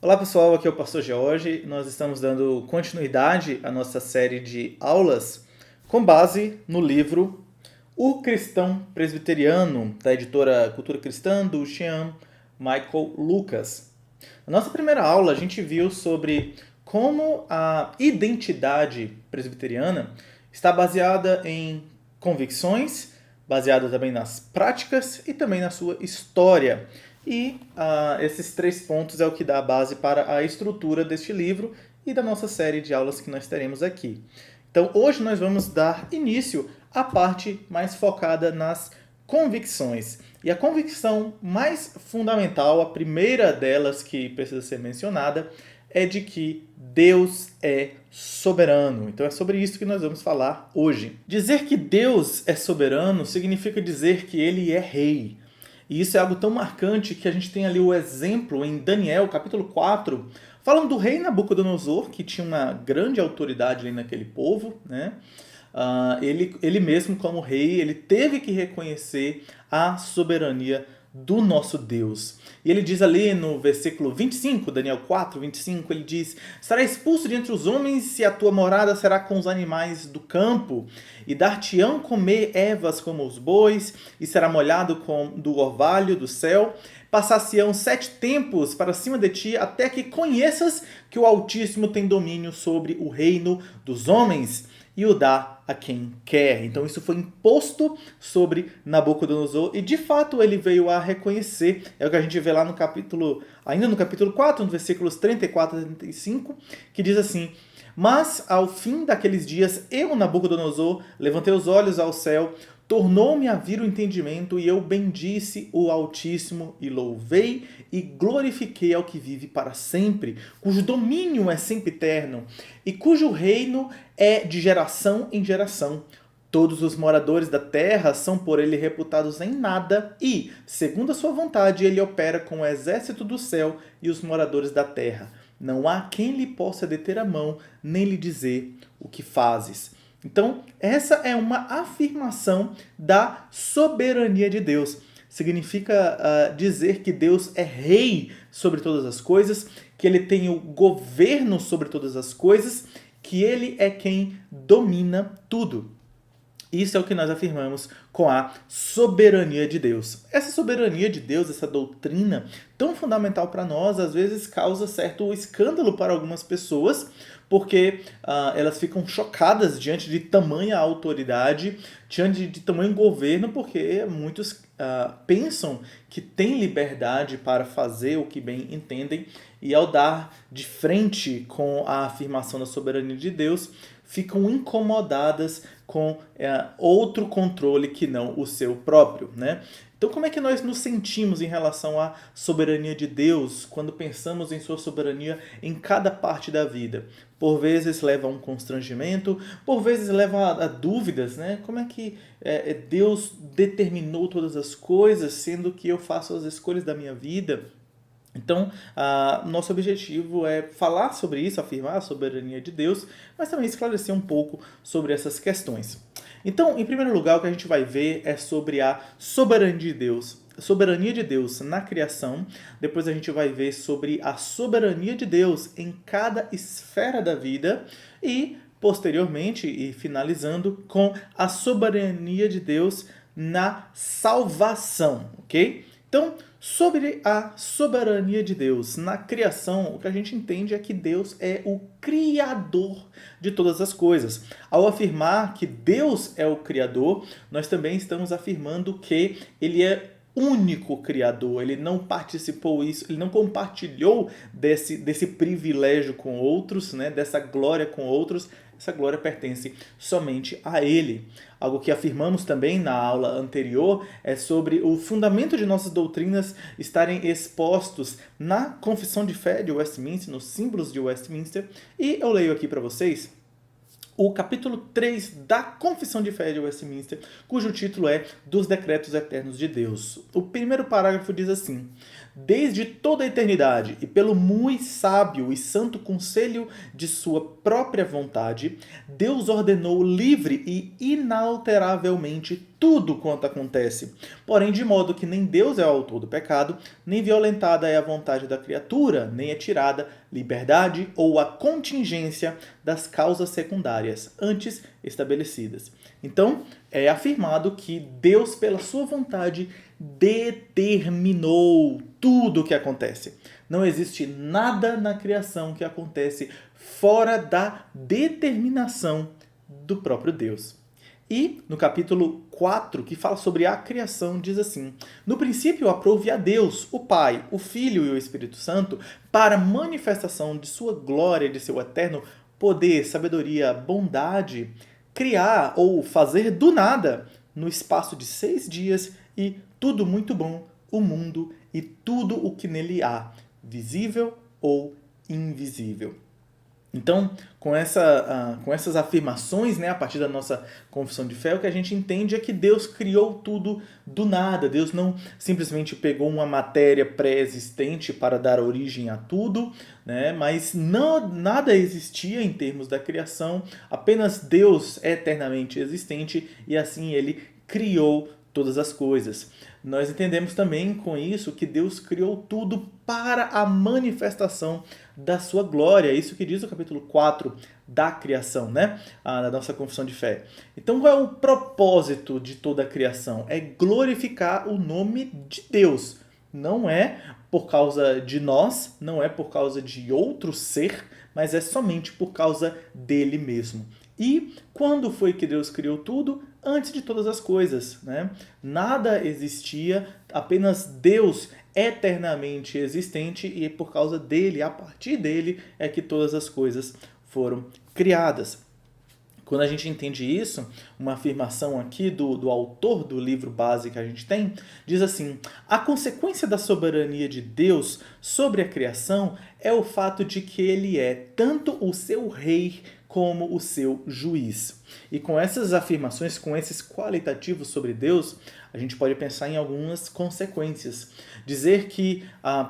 Olá pessoal, aqui é o Pastor George. Nós estamos dando continuidade à nossa série de aulas com base no livro O Cristão Presbiteriano, da editora Cultura Cristã, do Sean Michael Lucas. Na nossa primeira aula, a gente viu sobre como a identidade presbiteriana está baseada em convicções, baseada também nas práticas e também na sua história. E esses 3 pontos é o que dá a base para a estrutura deste livro e da nossa série de aulas que nós teremos aqui. Então, hoje nós vamos dar início à parte mais focada nas convicções. E a convicção mais fundamental, a primeira delas que precisa ser mencionada, é de que Deus é soberano. Então é sobre isso que nós vamos falar hoje. Dizer que Deus é soberano significa dizer que ele é rei. E isso é algo tão marcante que a gente tem ali o exemplo em Daniel, capítulo 4, falando do rei Nabucodonosor, que tinha uma grande autoridade ali naquele povo, né? Ele mesmo, como rei, ele teve que reconhecer a soberania do nosso Deus. E ele diz ali no versículo 25, Daniel 4, 25, ele diz: "Será expulso de entre os homens e a tua morada será com os animais do campo, e dar-te-ão comer ervas como os bois, e será molhado do orvalho do céu. Passar-se-ão 7 tempos para cima de ti, até que conheças que o Altíssimo tem domínio sobre o reino dos homens, e o dá a quem quer." Então isso foi imposto sobre Nabucodonosor e de fato ele veio a reconhecer. É o que a gente vê lá no capítulo, ainda no capítulo 4, nos versículos 34 a 35, que diz assim: "Mas ao fim daqueles dias, eu, Nabucodonosor, levantei os olhos ao céu, tornou-me a vir o entendimento, e eu bendisse o Altíssimo, e louvei e glorifiquei ao que vive para sempre, cujo domínio é sempre eterno, e cujo reino é de geração em geração. Todos os moradores da terra são por ele reputados em nada, e, segundo a sua vontade, ele opera com o exército do céu e os moradores da terra. Não há quem lhe possa deter a mão, nem lhe dizer o que fazes." Então, essa é uma afirmação da soberania de Deus. Significa dizer que Deus é rei sobre todas as coisas, que ele tem o governo sobre todas as coisas, que ele é quem domina tudo. Isso é o que nós afirmamos com a soberania de Deus. Essa soberania de Deus, essa doutrina tão fundamental para nós, às vezes causa certo escândalo para algumas pessoas, porque elas ficam chocadas diante de tamanha autoridade, diante de tamanho governo, porque muitos pensam que têm liberdade para fazer o que bem entendem, e ao dar de frente com a afirmação da soberania de Deus, ficam incomodadas com outro controle que não o seu próprio, né? Então, como é que nós nos sentimos em relação à soberania de Deus quando pensamos em sua soberania em cada parte da vida? Por vezes leva a um constrangimento, por vezes leva a dúvidas, né? Como é que Deus determinou todas as coisas, sendo que eu faço as escolhas da minha vida? Então, nosso objetivo é falar sobre isso, afirmar a soberania de Deus, mas também esclarecer um pouco sobre essas questões. Então, em primeiro lugar, o que a gente vai ver é sobre a soberania de Deus na criação. Depois a gente vai ver sobre a soberania de Deus em cada esfera da vida e, posteriormente, e finalizando, com a soberania de Deus na salvação, ok? Então, sobre a soberania de Deus na criação, o que a gente entende é que Deus é o criador de todas as coisas. Ao afirmar que Deus é o criador, nós também estamos afirmando que ele é único criador, ele não participou isso, ele não compartilhou desse privilégio com outros, né, dessa glória com outros. Essa glória pertence somente a ele. Algo que afirmamos também na aula anterior é sobre o fundamento de nossas doutrinas estarem expostos na Confissão de Fé de Westminster, nos símbolos de Westminster, e eu leio aqui para vocês o capítulo 3 da Confissão de Fé de Westminster, cujo título é Dos Decretos Eternos de Deus. O primeiro parágrafo diz assim: desde toda a eternidade e pelo muito sábio e santo conselho de sua própria vontade, Deus ordenou livre e inalteravelmente tudo quanto acontece. Porém, de modo que nem Deus é o autor do pecado, nem violentada é a vontade da criatura, nem é tirada liberdade ou a contingência das causas secundárias antes estabelecidas. Então, é afirmado que Deus, pela sua vontade, determinou tudo o que acontece. Não existe nada na criação que acontece fora da determinação do próprio Deus. E no capítulo 4, que fala sobre a criação, diz assim: no princípio aprove a Deus, o Pai, o Filho e o Espírito Santo, para manifestação de sua glória e de seu eterno poder, sabedoria, bondade, criar ou fazer do nada, no espaço de 6 dias, e tudo muito bom, o mundo e tudo o que nele há, visível ou invisível. Então, com essas afirmações, né, a partir da nossa confissão de fé, o que a gente entende é que Deus criou tudo do nada. Deus não simplesmente pegou uma matéria pré-existente para dar origem a tudo, né, mas nada existia em termos da criação, apenas Deus é eternamente existente e assim ele criou todas as coisas. Nós entendemos também com isso que Deus criou tudo para a manifestação da sua glória. Isso que diz o capítulo 4 da criação, né? Da nossa confissão de fé. Então, qual é o propósito de toda a criação? É glorificar o nome de Deus. Não é por causa de nós, não é por causa de outro ser, mas é somente por causa dele mesmo. E quando foi que Deus criou tudo? Antes de todas as coisas, né? Nada existia, apenas Deus eternamente existente e por causa dele, a partir dele, é que todas as coisas foram criadas. Quando a gente entende isso, uma afirmação aqui do autor do livro base que a gente tem, diz assim: a consequência da soberania de Deus sobre a criação é o fato de que ele é tanto o seu rei como o seu juiz. E com essas afirmações, com esses qualitativos sobre Deus, a gente pode pensar em algumas consequências. Dizer que,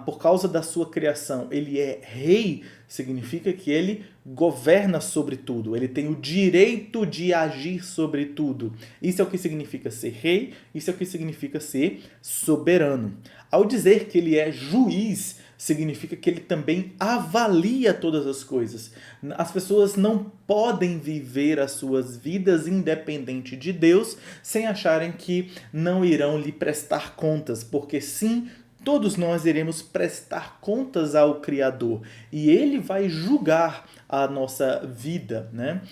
por causa da sua criação, ele é rei, significa que ele governa sobre tudo, ele tem o direito de agir sobre tudo. Isso é o que significa ser rei, isso é o que significa ser soberano. Ao dizer que ele é juiz, significa que ele também avalia todas as coisas. As pessoas não podem viver as suas vidas independente de Deus sem acharem que não irão lhe prestar contas, porque sim, todos nós iremos prestar contas ao Criador e ele vai julgar a nossa vida, né?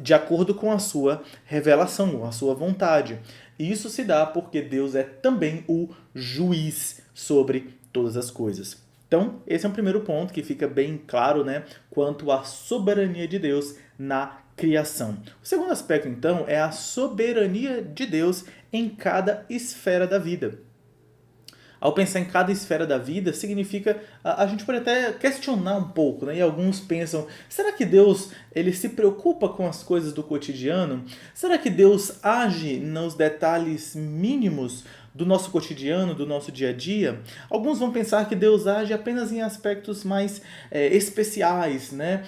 De acordo com a sua revelação, com a sua vontade. E isso se dá porque Deus é também o juiz sobre todas as coisas. Então, esse é um primeiro ponto que fica bem claro, né, quanto à soberania de Deus na criação. O segundo aspecto, então, é a soberania de Deus em cada esfera da vida. Ao pensar em cada esfera da vida, significa, a gente pode até questionar um pouco, né? E alguns pensam, será que Deus ele se preocupa com as coisas do cotidiano? Será que Deus age nos detalhes mínimos do nosso cotidiano, do nosso dia a dia? Alguns vão pensar que Deus age apenas em aspectos mais especiais, né?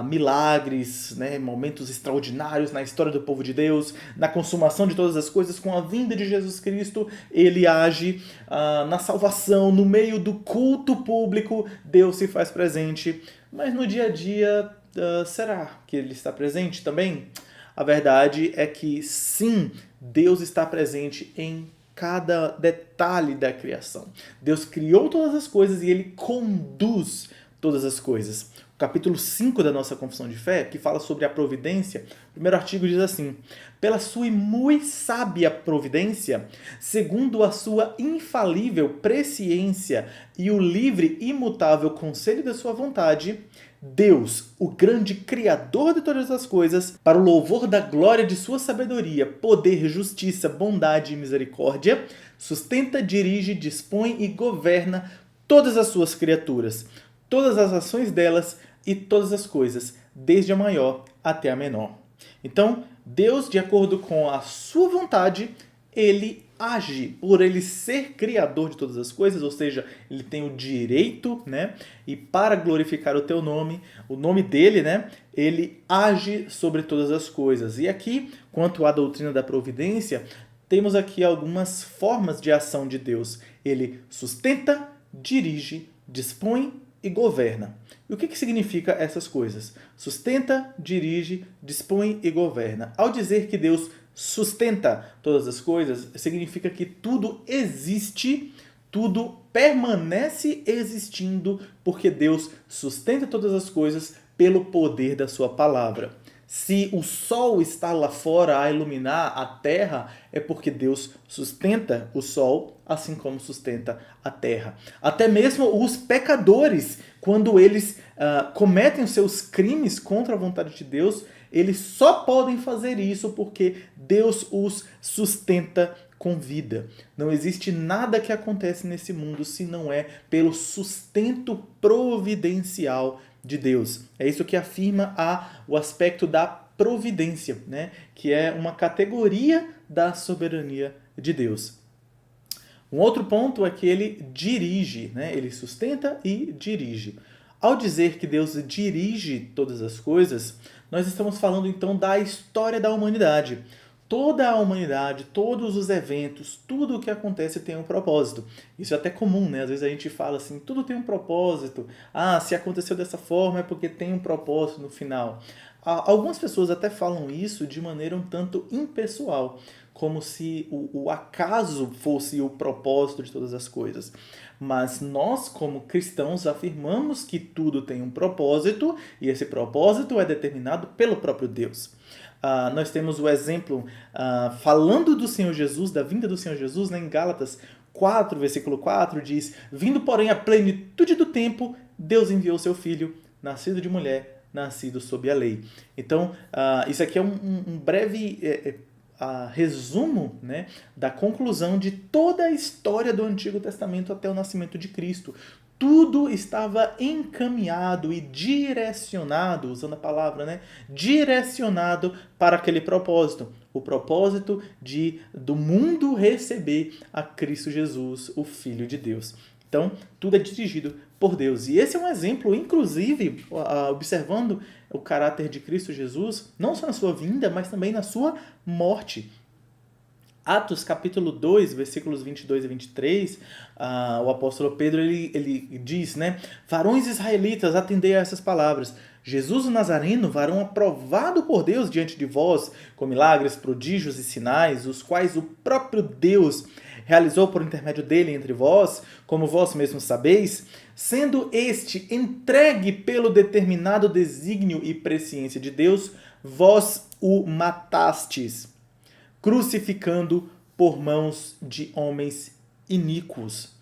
Milagres, né? Momentos extraordinários na história do povo de Deus, na consumação de todas as coisas, com a vinda de Jesus Cristo, ele age na salvação, no meio do culto público, Deus se faz presente. Mas no dia a dia, será que ele está presente também? A verdade é que sim, Deus está presente em cada detalhe da criação. Deus criou todas as coisas e ele conduz todas as coisas. O capítulo 5 da nossa Confissão de Fé, que fala sobre a providência, o primeiro artigo diz assim: pela sua muito sábia providência, segundo a sua infalível presciência e o livre e imutável conselho da sua vontade, Deus, o grande Criador de todas as coisas, para o louvor da glória de sua sabedoria, poder, justiça, bondade e misericórdia, sustenta, dirige, dispõe e governa todas as suas criaturas, todas as ações delas e todas as coisas, desde a maior até a menor. Então, Deus, de acordo com a sua vontade, ele age por ele ser criador de todas as coisas, ou seja, ele tem o direito, né? E para glorificar o teu nome, o nome dele, né? Ele age sobre todas as coisas. E aqui, quanto à doutrina da providência, temos aqui algumas formas de ação de Deus. Ele sustenta, dirige, dispõe e governa. E o que significa essas coisas? Sustenta, dirige, dispõe e governa. Ao dizer que Deus sustenta todas as coisas, significa que tudo existe, tudo permanece existindo, porque Deus sustenta todas as coisas pelo poder da sua palavra. Se o sol está lá fora a iluminar a terra, é porque Deus sustenta o sol, assim como sustenta a terra. Até mesmo os pecadores, quando eles cometem os seus crimes contra a vontade de Deus, eles só podem fazer isso porque Deus os sustenta com vida. Não existe nada que acontece nesse mundo se não é pelo sustento providencial de Deus. É isso que afirma o aspecto da providência, né? Que é uma categoria da soberania de Deus. Um outro ponto é que ele dirige, né? Ele sustenta e dirige. Ao dizer que Deus dirige todas as coisas, nós estamos falando então da história da humanidade. Toda a humanidade, todos os eventos, tudo o que acontece tem um propósito. Isso é até comum, né? Às vezes a gente fala assim, tudo tem um propósito. Ah, se aconteceu dessa forma é porque tem um propósito no final. Algumas pessoas até falam isso de maneira um tanto impessoal, como se o acaso fosse o propósito de todas as coisas. Mas nós, como cristãos, afirmamos que tudo tem um propósito e esse propósito é determinado pelo próprio Deus. Nós temos o exemplo, falando do Senhor Jesus, da vinda do Senhor Jesus, né, em Gálatas 4, versículo 4, diz: vindo, porém, a plenitude do tempo, Deus enviou seu Filho, nascido de mulher, nascido sob a lei. Então, isso aqui é um breve resumo, né, da conclusão de toda a história do Antigo Testamento até o nascimento de Cristo. Tudo estava encaminhado e direcionado, usando a palavra, né? Direcionado para aquele propósito. O propósito do mundo receber a Cristo Jesus, o Filho de Deus. Então, tudo é dirigido por Deus. E esse é um exemplo, inclusive, observando o caráter de Cristo Jesus, não só na sua vinda, mas também na sua morte. Atos capítulo 2, versículos 22 e 23, o apóstolo Pedro ele diz, né? Varões israelitas, atendei a essas palavras. Jesus o Nazareno, varão aprovado por Deus diante de vós, com milagres, prodígios e sinais, os quais o próprio Deus realizou por intermédio dele entre vós, como vós mesmos sabeis, sendo este entregue pelo determinado desígnio e presciência de Deus, vós o matastes, crucificando por mãos de homens iníquos.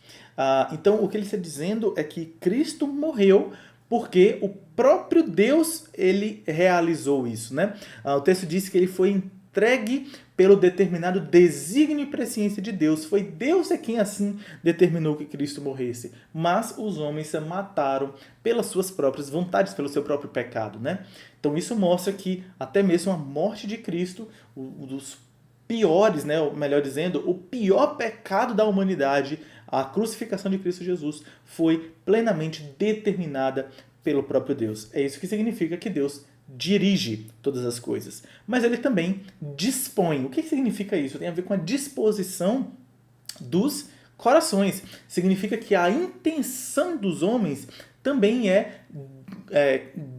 Então, o que ele está dizendo é que Cristo morreu porque o próprio Deus ele realizou isso, né? O texto diz que ele foi entregue pelo determinado desígnio e presciência de Deus. Foi Deus quem assim determinou que Cristo morresse. Mas os homens se mataram pelas suas próprias vontades, pelo seu próprio pecado, né? Então isso mostra que até mesmo a morte de Cristo, dos piores, né, ou melhor dizendo, o pior pecado da humanidade, a crucificação de Cristo Jesus, foi plenamente determinada pelo próprio Deus. É isso que significa que Deus dirige todas as coisas. Mas ele também dispõe. O que significa isso? Tem a ver com a disposição dos corações. Significa que a intenção dos homens também é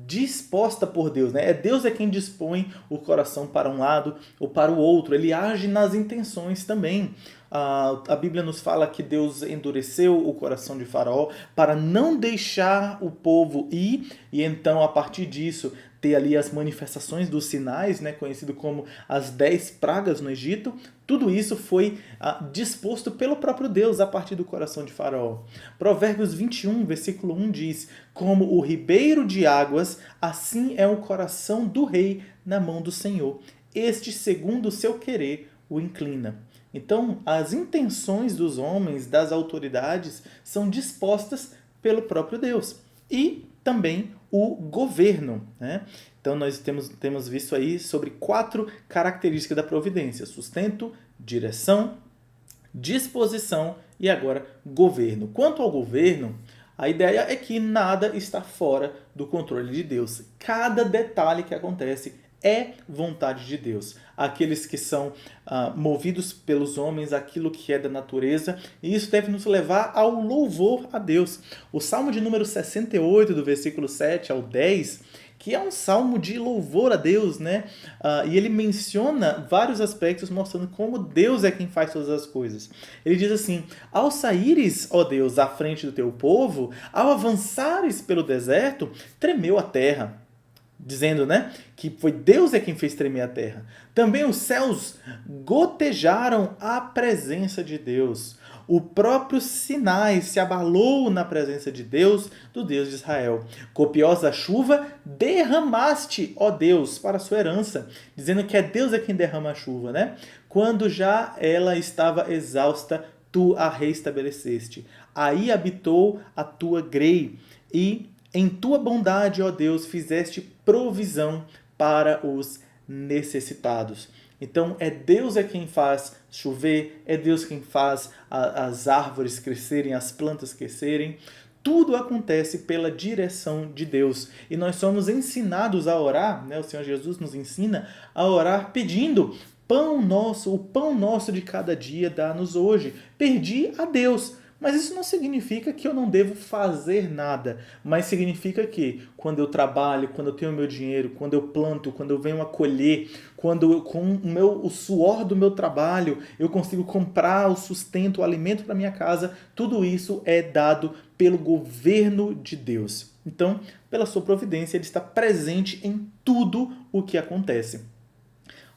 disposta por Deus, né? Deus quem dispõe o coração para um lado ou para o outro. Ele age nas intenções também. A Bíblia nos fala que Deus endureceu o coração de Faraó para não deixar o povo ir, e então a partir disso ter ali as manifestações dos sinais, né, conhecido como as 10 pragas no Egito. Tudo isso foi disposto pelo próprio Deus a partir do coração de Faraó. Provérbios 21, versículo 1 diz: como o ribeiro de águas, assim é o coração do rei na mão do Senhor. Este, segundo o seu querer, o inclina. Então, as intenções dos homens, das autoridades, são dispostas pelo próprio Deus. E também o governo, né? Então, nós temos visto aí sobre 4 características da providência: sustento, direção, disposição e agora governo. Quanto ao governo, a ideia é que nada está fora do controle de Deus. Cada detalhe que acontece é vontade de Deus. Aqueles que são movidos pelos homens, aquilo que é da natureza, e isso deve nos levar ao louvor a Deus. O Salmo de número 68, do versículo 7 ao 10, que é um salmo de louvor a Deus, né? E ele menciona vários aspectos mostrando como Deus é quem faz todas as coisas. Ele diz assim: ao saíres, ó Deus, à frente do teu povo, ao avançares pelo deserto, tremeu a terra. Dizendo, né, que foi Deus é quem fez tremer a terra. Também os céus gotejaram a presença de Deus. O próprio Sinai se abalou na presença de Deus, do Deus de Israel. Copiosa chuva derramaste, ó Deus, para a sua herança. Dizendo que é Deus quem derrama a chuva, né? Quando já ela estava exausta, tu a reestabeleceste. Aí habitou a tua grei e em tua bondade, ó Deus, fizeste provisão para os necessitados. Então, é Deus quem faz chover, é Deus quem faz as árvores crescerem, as plantas crescerem. Tudo acontece pela direção de Deus. E nós somos ensinados a orar, né? O Senhor Jesus nos ensina a orar pedindo: pão nosso, o pão nosso de cada dia dá-nos hoje. Pedir a Deus. Mas isso não significa que eu não devo fazer nada, mas significa que quando eu trabalho, quando eu tenho meu dinheiro, quando eu planto, quando eu venho a colher, quando com o suor do meu trabalho eu consigo comprar o sustento, o alimento para minha casa, tudo isso é dado pelo governo de Deus. Então, pela sua providência, Ele está presente em tudo o que acontece.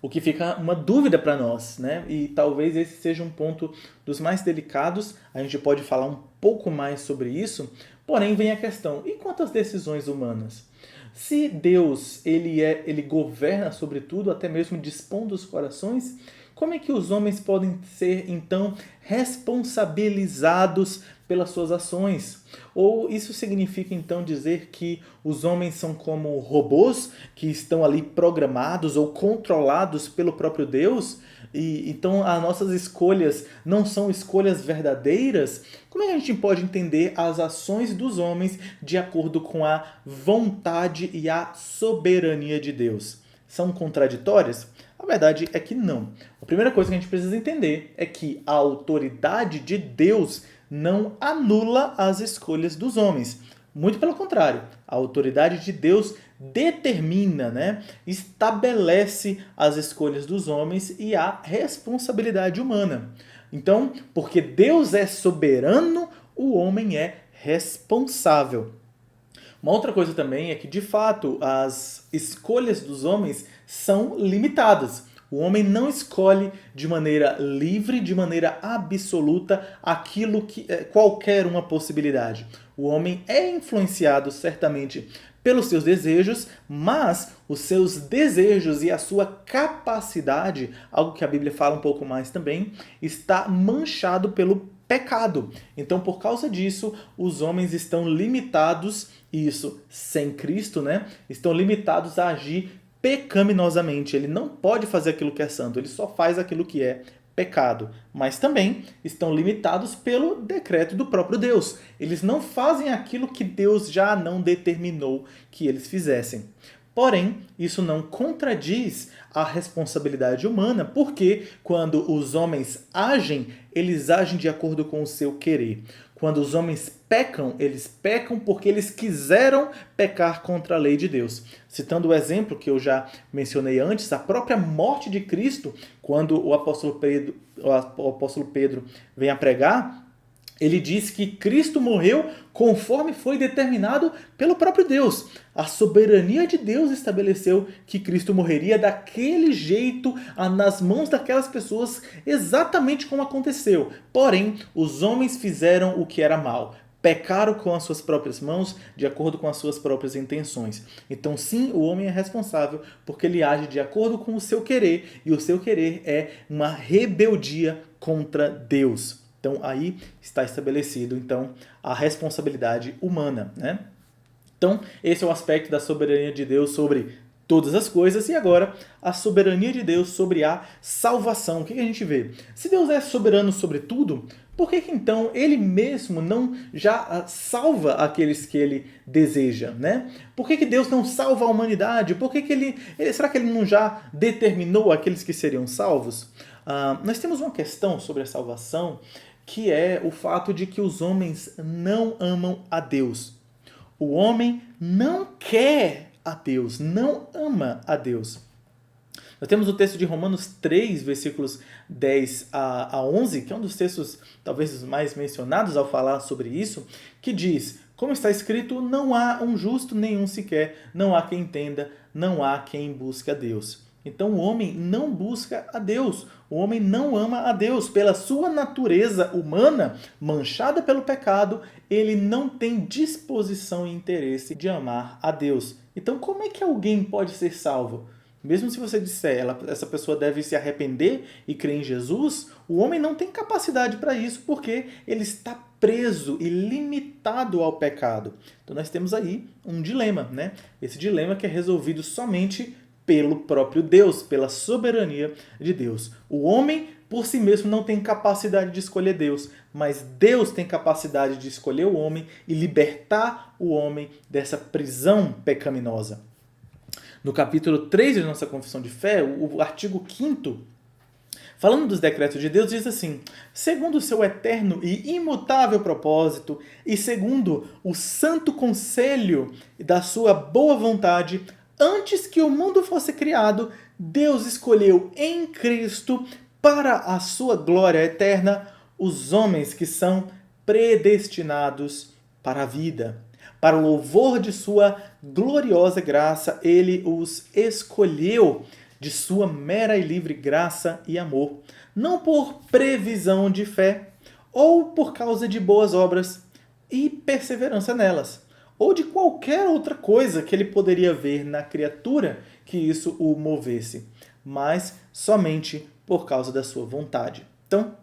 O que fica uma dúvida para nós, né? E talvez esse seja um ponto dos mais delicados. A gente pode falar um pouco mais sobre isso. Porém, vem a questão: e quanto às decisões humanas? Se Deus ele governa sobre tudo, até mesmo dispondo os corações, como é que os homens podem ser, então, responsabilizados pelas suas ações? Ou isso significa, então, dizer que os homens são como robôs que estão ali programados ou controlados pelo próprio Deus? E então as nossas escolhas não são escolhas verdadeiras? Como é que a gente pode entender as ações dos homens de acordo com a vontade e a soberania de Deus? São contraditórias? A verdade é que não. A primeira coisa que a gente precisa entender é que a autoridade de Deus não anula as escolhas dos homens. Muito pelo contrário, a autoridade de Deus determina, né, estabelece as escolhas dos homens e a responsabilidade humana. Então, porque Deus é soberano, o homem é responsável. Uma outra coisa também é que, de fato, as escolhas dos homens são limitadas. O homem não escolhe de maneira livre, de maneira absoluta, aquilo que qualquer uma possibilidade. O homem é influenciado certamente pelos seus desejos, mas os seus desejos e a sua capacidade, algo que a Bíblia fala um pouco mais também, está manchado pelo pecado. Então, por causa disso, os homens estão limitados, e isso sem Cristo, né? Estão limitados a agir pecaminosamente. Ele não pode fazer aquilo que é santo, ele só faz aquilo que é pecado. Mas também estão limitados pelo decreto do próprio Deus. Eles não fazem aquilo que Deus já não determinou que eles fizessem. Porém, isso não contradiz a responsabilidade humana, porque quando os homens agem, eles agem de acordo com o seu querer. Quando os homens pecam, eles pecam porque eles quiseram pecar contra a lei de Deus. Citando o exemplo que eu já mencionei antes, a própria morte de Cristo, quando o apóstolo Pedro vem a pregar, ele diz que Cristo morreu conforme foi determinado pelo próprio Deus. A soberania de Deus estabeleceu que Cristo morreria daquele jeito, nas mãos daquelas pessoas, exatamente como aconteceu. Porém, os homens fizeram o que era mal. Pecaram com as suas próprias mãos, de acordo com as suas próprias intenções. Então, sim, o homem é responsável porque ele age de acordo com o seu querer, e o seu querer é uma rebeldia contra Deus. Então, aí está estabelecido, então, a responsabilidade humana, né? Então, esse é o aspecto da soberania de Deus sobre todas as coisas, e agora a soberania de Deus sobre a salvação. O que a gente vê? Se Deus é soberano sobre tudo, por que então ele mesmo não já salva aqueles que ele deseja, né? Por que Deus não salva a humanidade? Por que será que ele não já determinou aqueles que seriam salvos? Nós temos uma questão sobre a salvação, que é o fato de que os homens não amam a Deus. O homem não quer a Deus, não ama a Deus. Nós temos o texto de Romanos 3, versículos 10 a 11, que é um dos textos talvez os mais mencionados ao falar sobre isso, que diz: como está escrito, não há um justo nenhum sequer, não há quem entenda, não há quem busque a Deus. Então o homem não busca a Deus, o homem não ama a Deus. Pela sua natureza humana, manchada pelo pecado, ele não tem disposição e interesse de amar a Deus. Então como é que alguém pode ser salvo? Mesmo se você disser, essa pessoa deve se arrepender e crer em Jesus, o homem não tem capacidade para isso porque ele está preso e limitado ao pecado. Então nós temos aí um dilema, né? Esse dilema que é resolvido somente pelo próprio Deus, pela soberania de Deus. O homem, por si mesmo, não tem capacidade de escolher Deus, mas Deus tem capacidade de escolher o homem e libertar o homem dessa prisão pecaminosa. No capítulo 3 de nossa Confissão de Fé, o artigo 5º, falando dos decretos de Deus, diz assim: segundo o seu eterno e imutável propósito e segundo o santo conselho da sua boa vontade, antes que o mundo fosse criado, Deus escolheu em Cristo para a sua glória eterna os homens que são predestinados para a vida. Para o louvor de sua gloriosa graça, ele os escolheu de sua mera e livre graça e amor, não por previsão de fé, ou por causa de boas obras e perseverança nelas, ou de qualquer outra coisa que ele poderia ver na criatura que isso o movesse, mas somente por causa da sua vontade. Então,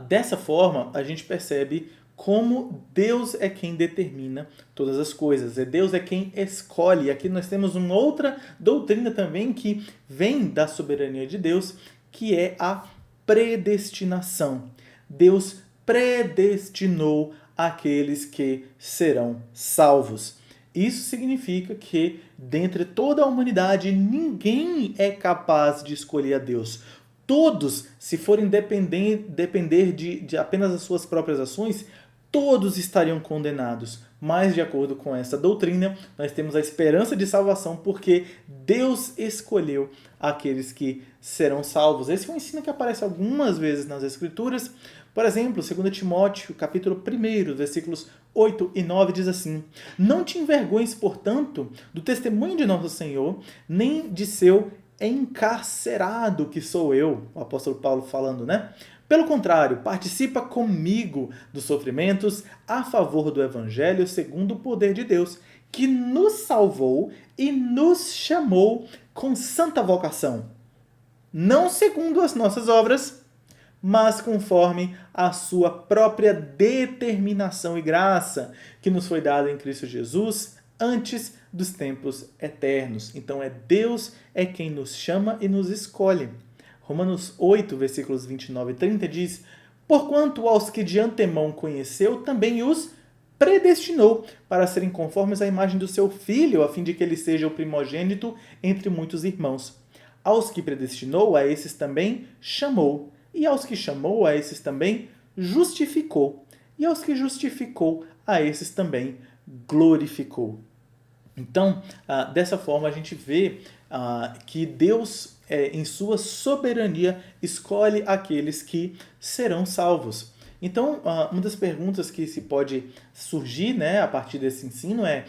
dessa forma, a gente percebe como Deus é quem determina todas as coisas. Deus é quem escolhe. Aqui nós temos uma outra doutrina também que vem da soberania de Deus, que é a predestinação. Deus predestinou aqueles que serão salvos. Isso significa que, dentre toda a humanidade, ninguém é capaz de escolher a Deus. Todos, se forem depender de apenas as suas próprias ações, todos estariam condenados. Mas, de acordo com essa doutrina, nós temos a esperança de salvação porque Deus escolheu aqueles que serão salvos. Esse é um ensino que aparece algumas vezes nas Escrituras. Por exemplo, 2 Timóteo, capítulo 1, versículos 8 e 9, diz assim: não te envergonhes, portanto, do testemunho de nosso Senhor, nem de seu encarcerado que sou eu, o apóstolo Paulo falando, né? Pelo contrário, participa comigo dos sofrimentos a favor do Evangelho segundo o poder de Deus, que nos salvou e nos chamou com santa vocação, não segundo as nossas obras, mas conforme a sua própria determinação e graça, que nos foi dada em Cristo Jesus antes dos tempos eternos. Então Deus é quem nos chama e nos escolhe. Romanos 8, versículos 29 e 30 diz: porquanto aos que de antemão conheceu, também os predestinou para serem conformes à imagem do seu Filho, a fim de que ele seja o primogênito entre muitos irmãos. Aos que predestinou, a esses também chamou. E aos que chamou, a esses também justificou. E aos que justificou, a esses também glorificou. Então, dessa forma, a gente vê que Deus, em sua soberania, escolhe aqueles que serão salvos. Então, uma das perguntas que se pode surgir, né, a partir desse ensino é: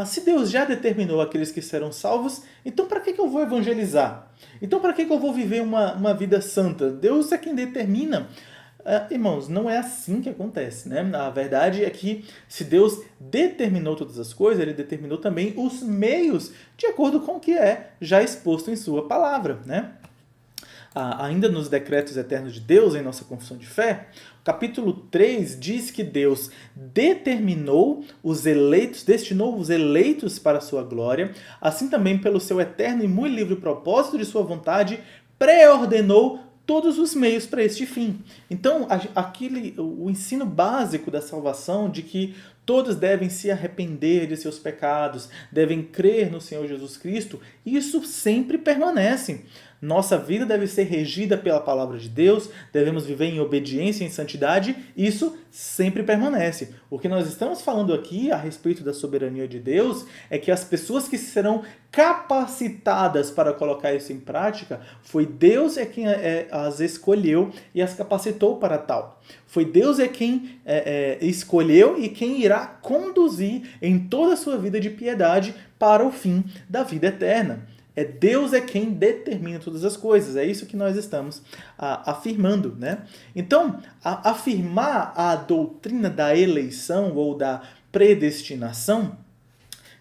se Deus já determinou aqueles que serão salvos, então para que eu vou evangelizar? Então para que eu vou viver uma vida santa? Deus é quem determina. Irmãos, não é assim que acontece, né? A verdade é que se Deus determinou todas as coisas, ele determinou também os meios de acordo com o que é já exposto em sua palavra, né? ainda nos decretos eternos de Deus, em nossa confissão de fé, o capítulo 3 diz que Deus determinou os eleitos, destinou os eleitos para a sua glória, assim também pelo seu eterno e muito livre propósito de sua vontade, pré-ordenou todos os meios para este fim. Então, o ensino básico da salvação de que todos devem se arrepender de seus pecados, devem crer no Senhor Jesus Cristo, isso sempre permanece. Nossa vida deve ser regida pela palavra de Deus, devemos viver em obediência e em santidade, isso sempre permanece. O que nós estamos falando aqui a respeito da soberania de Deus é que as pessoas que serão capacitadas para colocar isso em prática, foi Deus quem as escolheu e as capacitou para tal. Foi Deus quem escolheu e quem irá conduzir em toda a sua vida de piedade para o fim da vida eterna. Deus quem determina todas as coisas. É isso que nós estamos afirmando, né? Então, afirmar a doutrina da eleição ou da predestinação,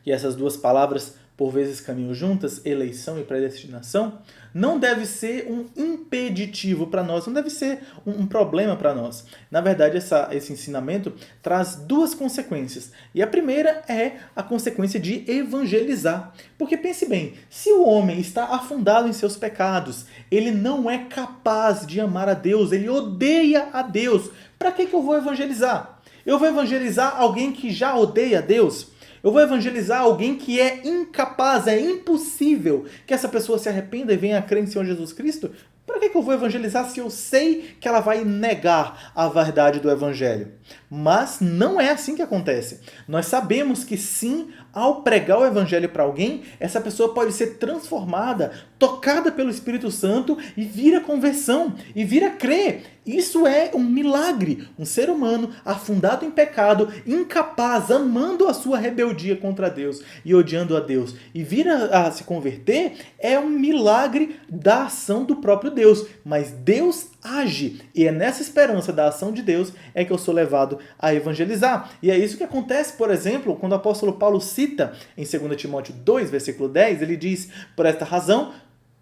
e essas duas palavras por vezes caminham juntas, eleição e predestinação, não deve ser um impeditivo para nós, não deve ser um problema para nós. Na verdade, esse ensinamento traz duas consequências. E a primeira é a consequência de evangelizar. Porque pense bem, se o homem está afundado em seus pecados, ele não é capaz de amar a Deus, ele odeia a Deus. Para que eu vou evangelizar? Eu vou evangelizar alguém que já odeia a Deus? Eu vou evangelizar alguém que é incapaz, é impossível que essa pessoa se arrependa e venha a crer em Senhor Jesus Cristo? Para que eu vou evangelizar se eu sei que ela vai negar a verdade do Evangelho? Mas não é assim que acontece. Nós sabemos que sim, ao pregar o Evangelho para alguém, essa pessoa pode ser transformada, tocada pelo Espírito Santo e vir a conversão, e vir a crer. Isso é um milagre. Um ser humano afundado em pecado, incapaz, amando a sua rebeldia contra Deus e odiando a Deus, e vir a se converter, é um milagre da ação do próprio Deus. Mas Deus age, e é nessa esperança da ação de Deus é que eu sou levado a evangelizar. E é isso que acontece, por exemplo, quando o apóstolo Paulo cita em 2 Timóteo 2, versículo 10, ele diz: por esta razão,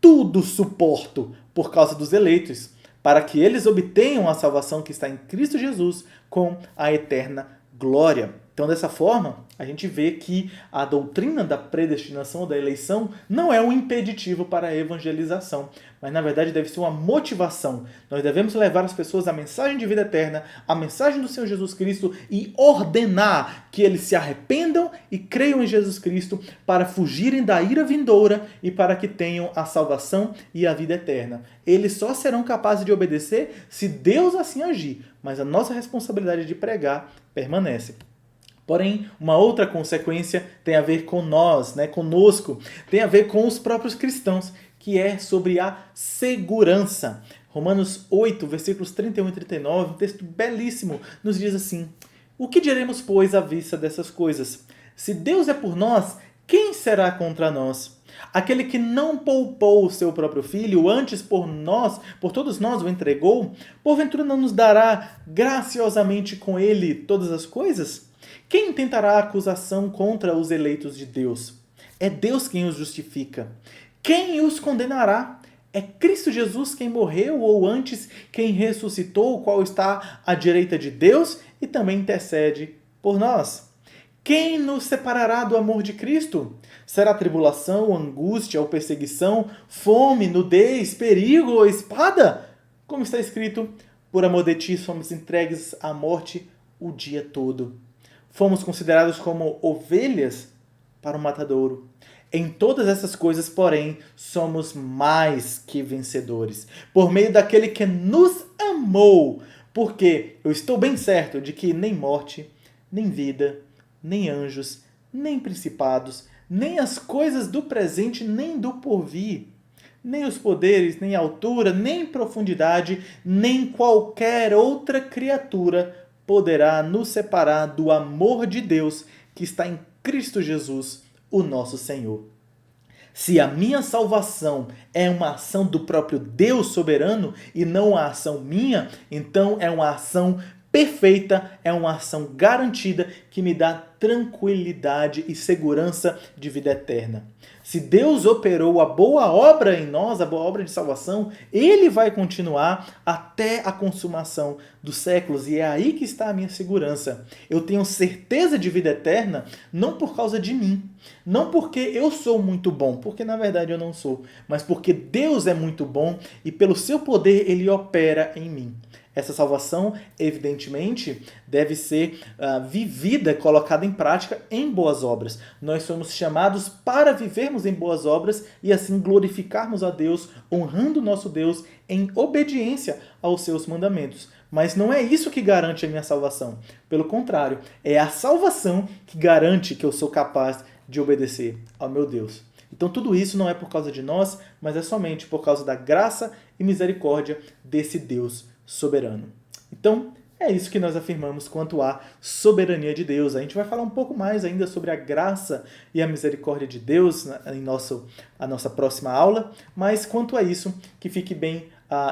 tudo suporto por causa dos eleitos, para que eles obtenham a salvação que está em Cristo Jesus com a eterna glória. Então, dessa forma, a gente vê que a doutrina da predestinação ou da eleição não é um impeditivo para a evangelização, mas na verdade deve ser uma motivação. Nós devemos levar as pessoas à mensagem de vida eterna, à mensagem do Senhor Jesus Cristo e ordenar que eles se arrependam e creiam em Jesus Cristo para fugirem da ira vindoura e para que tenham a salvação e a vida eterna. Eles só serão capazes de obedecer se Deus assim agir, mas a nossa responsabilidade de pregar permanece. Porém, uma outra consequência tem a ver com nós, conosco, tem a ver com os próprios cristãos, que é sobre a segurança. Romanos 8, versículos 31 e 39, um texto belíssimo, nos diz assim: o que diremos, pois, à vista dessas coisas? Se Deus é por nós, quem será contra nós? Aquele que não poupou o seu próprio filho, antes por todos nós o entregou, porventura não nos dará graciosamente com ele todas as coisas? Quem intentará acusação contra os eleitos de Deus? É Deus quem os justifica. Quem os condenará? É Cristo Jesus quem morreu, ou antes quem ressuscitou, o qual está à direita de Deus e também intercede por nós. Quem nos separará do amor de Cristo? Será tribulação, angústia ou perseguição, fome, nudez, perigo ou espada? Como está escrito, por amor de ti somos entregues à morte o dia todo. Fomos considerados como ovelhas para o matadouro. Em todas essas coisas, porém, somos mais que vencedores, por meio daquele que nos amou. Porque eu estou bem certo de que nem morte, nem vida, nem anjos, nem principados, nem as coisas do presente, nem do porvir, nem os poderes, nem altura, nem profundidade, nem qualquer outra criatura poderá nos separar do amor de Deus que está em Cristo Jesus, o nosso Senhor. Se a minha salvação é uma ação do próprio Deus soberano e não uma ação minha, então é uma ação perfeita, é uma ação garantida que me dá tranquilidade e segurança de vida eterna. Se Deus operou a boa obra em nós, a boa obra de salvação, Ele vai continuar até a consumação dos séculos. E é aí que está a minha segurança. Eu tenho certeza de vida eterna não por causa de mim, não porque eu sou muito bom, porque na verdade eu não sou, mas porque Deus é muito bom e pelo seu poder Ele opera em mim. Essa salvação, evidentemente, deve ser vivida, colocada em prática em boas obras. Nós somos chamados para vivermos em boas obras e assim glorificarmos a Deus, honrando o nosso Deus em obediência aos seus mandamentos. Mas não é isso que garante a minha salvação. Pelo contrário, é a salvação que garante que eu sou capaz de obedecer ao meu Deus. Então tudo isso não é por causa de nós, mas é somente por causa da graça e misericórdia desse Deus soberano. Então, é isso que nós afirmamos quanto à soberania de Deus. A gente vai falar um pouco mais ainda sobre a graça e a misericórdia de Deus em a nossa próxima aula, mas quanto a isso, que fique bem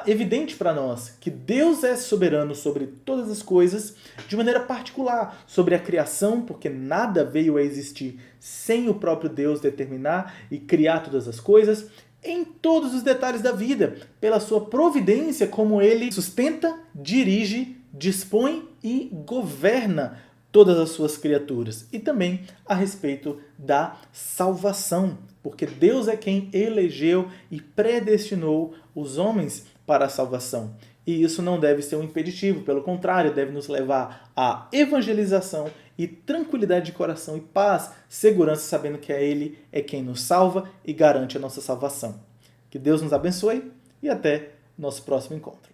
evidente para nós que Deus é soberano sobre todas as coisas, de maneira particular sobre a criação, porque nada veio a existir sem o próprio Deus determinar e criar todas as coisas, em todos os detalhes da vida, pela sua providência, como Ele sustenta, dirige, dispõe e governa todas as suas criaturas. E também a respeito da salvação, porque Deus é quem elegeu e predestinou os homens para a salvação. E isso não deve ser um impeditivo, pelo contrário, deve nos levar à evangelização e tranquilidade de coração e paz, segurança, sabendo que Ele é quem nos salva e garante a nossa salvação. Que Deus nos abençoe e até nosso próximo encontro.